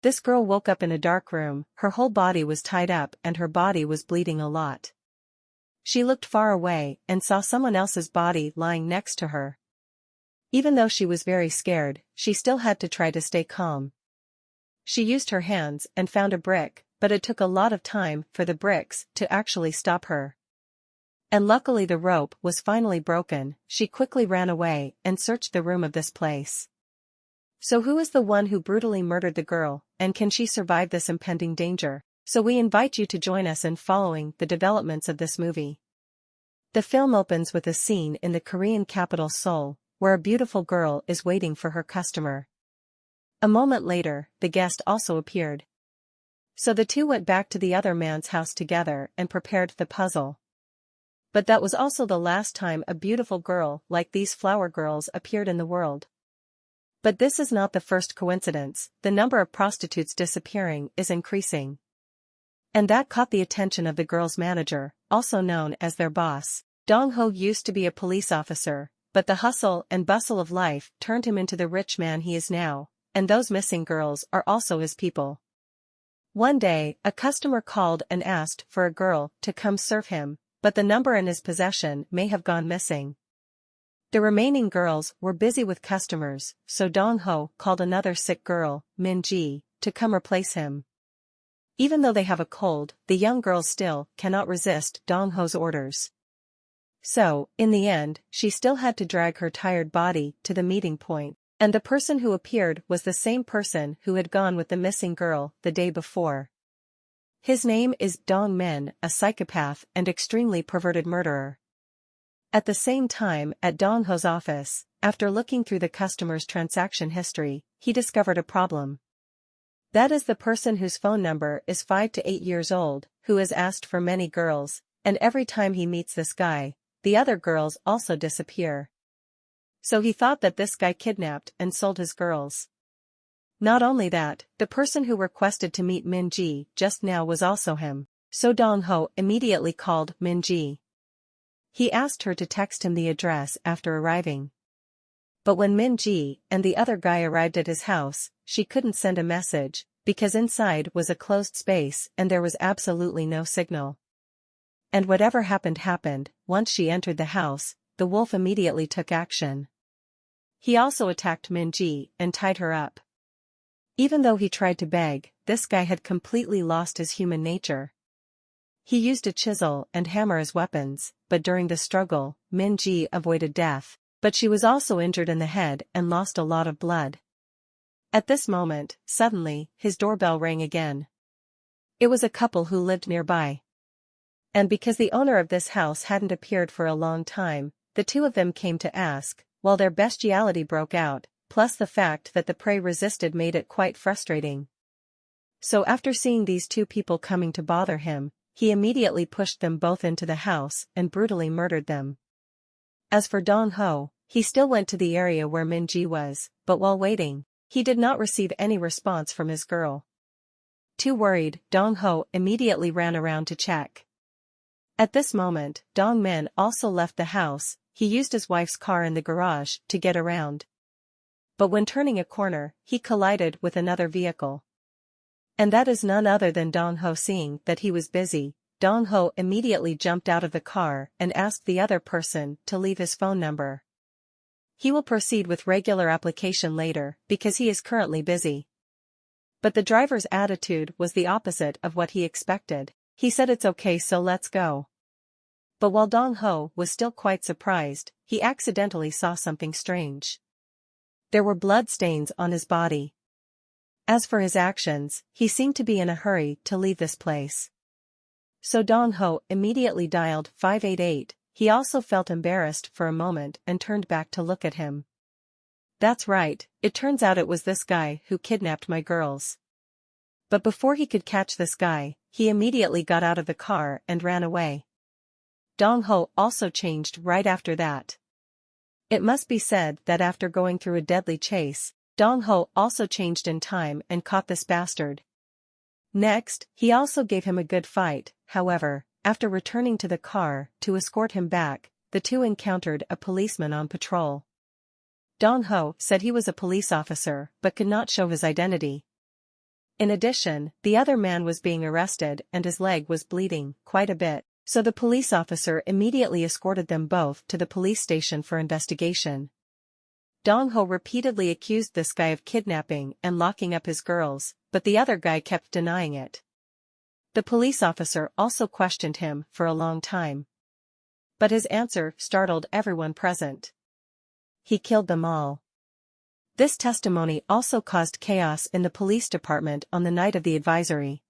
This girl woke up in a dark room, her whole body was tied up and her body was bleeding a lot. She looked far away and saw someone else's body lying next to her. Even though she was very scared, she still had to try to stay calm. She used her hands and found a brick, but it took a lot of time for the bricks to actually stop her. And luckily the rope was finally broken. She quickly ran away and searched the room of this place. So who is the one who brutally murdered the girl, and can she survive this impending danger? So we invite you to join us in following the developments of this movie. The film opens with a scene in the Korean capital Seoul, where a beautiful girl is waiting for her customer. A moment later, the guest also appeared. So the two went back to the other man's house together and prepared the puzzle. But that was also the last time a beautiful girl like these flower girls appeared in the world. But this is not the first coincidence. The number of prostitutes disappearing is increasing. And that caught the attention of the girl's manager, also known as their boss. Dong-ho used to be a police officer, but the hustle and bustle of life turned him into the rich man he is now, and those missing girls are also his people. One day, a customer called and asked for a girl to come serve him, but the number in his possession may have gone missing. The remaining girls were busy with customers, so Dong-ho called another sick girl, Min-ji, to come replace him. Even though they have a cold, the young girls still cannot resist Dong-ho's orders. So, in the end, she still had to drag her tired body to the meeting point, and the person who appeared was the same person who had gone with the missing girl the day before. His name is Dong-min, a psychopath and extremely perverted murderer. At the same time, at Dong-ho's office, after looking through the customer's transaction history, he discovered a problem. That is the person whose phone number is 5 to 8 years old, who has asked for many girls, and every time he meets this guy, the other girls also disappear. So he thought that this guy kidnapped and sold his girls. Not only that, the person who requested to meet Min-ji just now was also him, so Dong-ho immediately called Min-ji. He asked her to text him the address after arriving. But when Min-ji and the other guy arrived at his house, she couldn't send a message, because inside was a closed space and there was absolutely no signal. And whatever happened. Once she entered the house, the wolf immediately took action. He also attacked Min-ji and tied her up. Even though he tried to beg, this guy had completely lost his human nature. He used a chisel and hammer as weapons, but during the struggle, Min-ji avoided death, but she was also injured in the head and lost a lot of blood. At this moment, suddenly, his doorbell rang again. It was a couple who lived nearby. And because the owner of this house hadn't appeared for a long time, the two of them came to ask, while their bestiality broke out, plus the fact that the prey resisted made it quite frustrating. So after seeing these two people coming to bother him, he immediately pushed them both into the house and brutally murdered them. As for Dong-ho, he still went to the area where Min-ji was, but while waiting, he did not receive any response from his girl. Too worried, Dong-ho immediately ran around to check. At this moment, Dong-min also left the house. He used his wife's car in the garage to get around. But when turning a corner, he collided with another vehicle. And that is none other than Dong-ho. Seeing that he was busy, Dong-ho immediately jumped out of the car and asked the other person to leave his phone number. He will proceed with regular application later because he is currently busy. But the driver's attitude was the opposite of what he expected. He said it's okay, so let's go. But while Dong-ho was still quite surprised, he accidentally saw something strange. There were blood stains on his body. As for his actions, he seemed to be in a hurry to leave this place. So Dong-ho immediately dialed 588. He also felt embarrassed for a moment and turned back to look at him. That's right, it turns out it was this guy who kidnapped my girls. But before he could catch this guy, he immediately got out of the car and ran away. Dong-ho also changed right after that. It must be said that after going through a deadly chase, Dong-ho also changed in time and caught this bastard. Next, he also gave him a good fight. However, after returning to the car to escort him back, the two encountered a policeman on patrol. Dong-ho said he was a police officer but could not show his identity. In addition, the other man was being arrested and his leg was bleeding quite a bit, so the police officer immediately escorted them both to the police station for investigation. Dong-ho repeatedly accused this guy of kidnapping and locking up his girls, but the other guy kept denying it. The police officer also questioned him for a long time. But his answer startled everyone present. He killed them all. This testimony also caused chaos in the police department on the night of the advisory.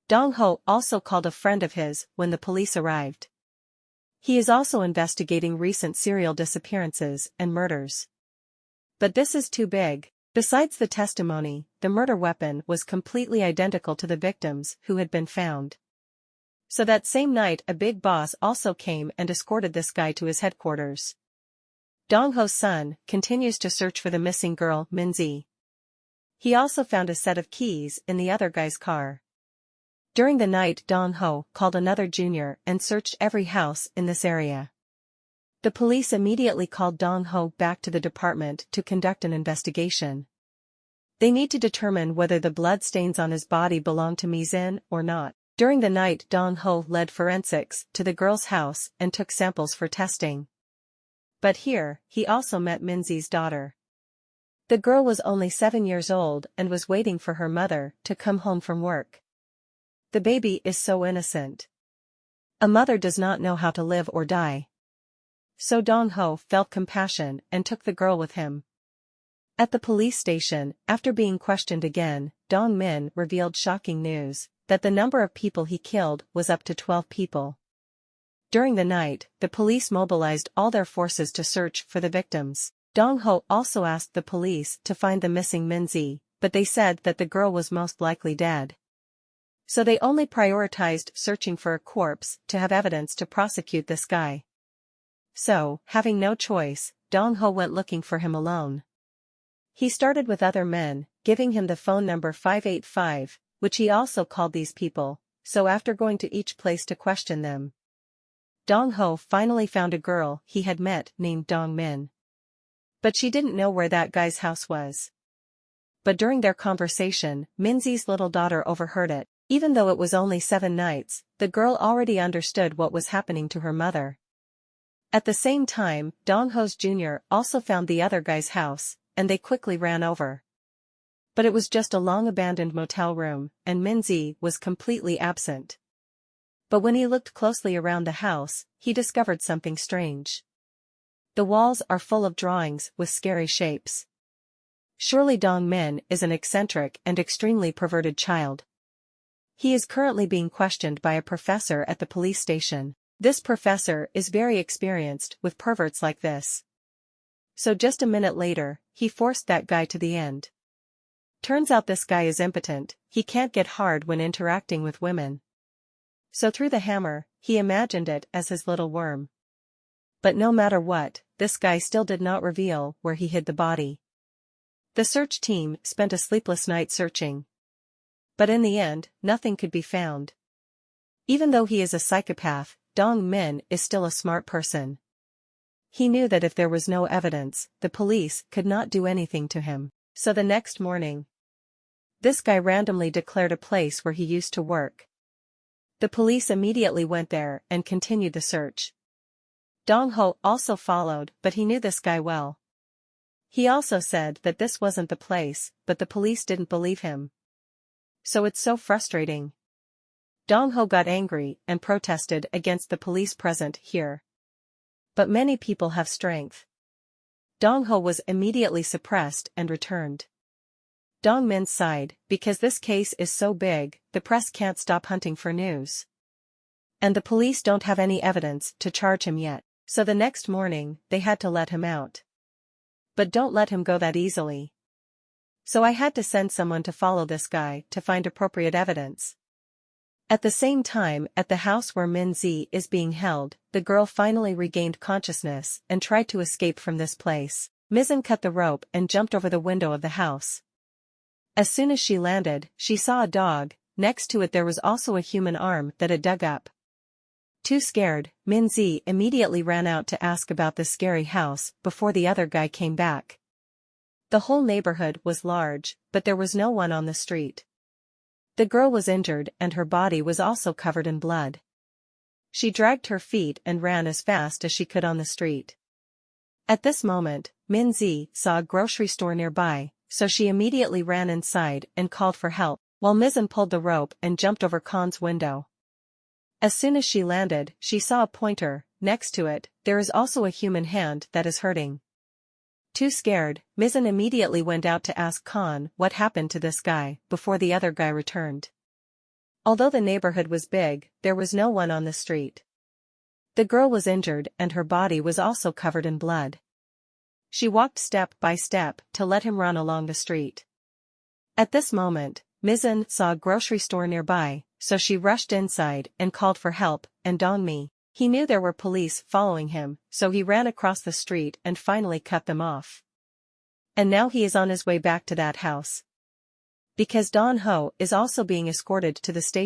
Dong-ho also called a friend of his when the police arrived. He is also investigating recent serial disappearances and murders. But this is too big. Besides the testimony, the murder weapon was completely identical to the victims who had been found. So that same night a big boss also came and escorted this guy to his headquarters. Dong-ho's son continues to search for the missing girl Min-zi. He also found a set of keys in the other guy's car. During the night Dong-ho called another junior and searched every house in this area. The police immediately called Dong-ho back to the department to conduct an investigation. They need to determine whether the blood stains on his body belong to Min-zi or not. During the night Dong-ho led forensics to the girl's house and took samples for testing. But here, he also met Min-zi's daughter. The girl was only 7 years old and was waiting for her mother to come home from work. The baby is so innocent. A mother does not know how to live or die. So Dong-ho felt compassion and took the girl with him. At the police station, after being questioned again, Dong-min revealed shocking news, that the number of people he killed was up to 12 people. During the night, the police mobilized all their forces to search for the victims. Dong-ho also asked the police to find the missing Min-zi, but they said that the girl was most likely dead. So they only prioritized searching for a corpse to have evidence to prosecute this guy. So, having no choice, Dong-ho went looking for him alone. He started with other men, giving him the phone number 585, which he also called these people, so after going to each place to question them, Dong-ho finally found a girl he had met named Dong-min. But she didn't know where that guy's house was. But during their conversation, Min-zi's little daughter overheard it. Even though it was only 7 nights, the girl already understood what was happening to her mother. At the same time, Dong-ho's junior also found the other guy's house, and they quickly ran over. But it was just a long-abandoned motel room, and Min-zi was completely absent. But when he looked closely around the house, he discovered something strange. The walls are full of drawings with scary shapes. Surely Dong-min is an eccentric and extremely perverted child. He is currently being questioned by a professor at the police station. This professor is very experienced with perverts like this. So just a minute later, he forced that guy to the end. Turns out this guy is impotent, he can't get hard when interacting with women. So through the hammer, he imagined it as his little worm. But no matter what, this guy still did not reveal where he hid the body. The search team spent a sleepless night searching. But in the end, nothing could be found. Even though he is a psychopath, Dong-min is still a smart person. He knew that if there was no evidence, the police could not do anything to him. So the next morning, this guy randomly declared a place where he used to work. The police immediately went there and continued the search. Dong-ho also followed, but he knew this guy well. He also said that this wasn't the place, but the police didn't believe him. So it's so frustrating. Dong-ho got angry and protested against the police present here. But many people have strength. Dong-ho was immediately suppressed and returned. Dong-min sighed, because this case is so big, the press can't stop hunting for news. And the police don't have any evidence to charge him yet, so the next morning, they had to let him out. But don't let him go that easily. So I had to send someone to follow this guy to find appropriate evidence. At the same time, at the house where Min-zi is being held, the girl finally regained consciousness and tried to escape from this place. Min-zi cut the rope and jumped over the window of the house. As soon as she landed, she saw a dog. Next to it there was also a human arm that had dug up. Too scared, Min-zi immediately ran out to ask about the scary house before the other guy came back. The whole neighborhood was large, but there was no one on the street. The girl was injured and her body was also covered in blood. She dragged her feet and ran as fast as she could on the street. At this moment, Min-zi saw a grocery store nearby, so she immediately ran inside and called for help, while Mizan pulled the rope and jumped over Khan's window. As soon as she landed, she saw a pointer. Next to it, there is also a human hand that is hurting. Too scared, Mizan immediately went out to ask Khan what happened to this guy before the other guy returned. Although the neighborhood was big, there was no one on the street. The girl was injured and her body was also covered in blood. She walked step by step to let him run along the street. At this moment, Mizan saw a grocery store nearby, so she rushed inside and called for help, and Dongmi. He knew there were police following him, so he ran across the street and finally cut them off. And now he is on his way back to that house. Because Don Ho is also being escorted to the station.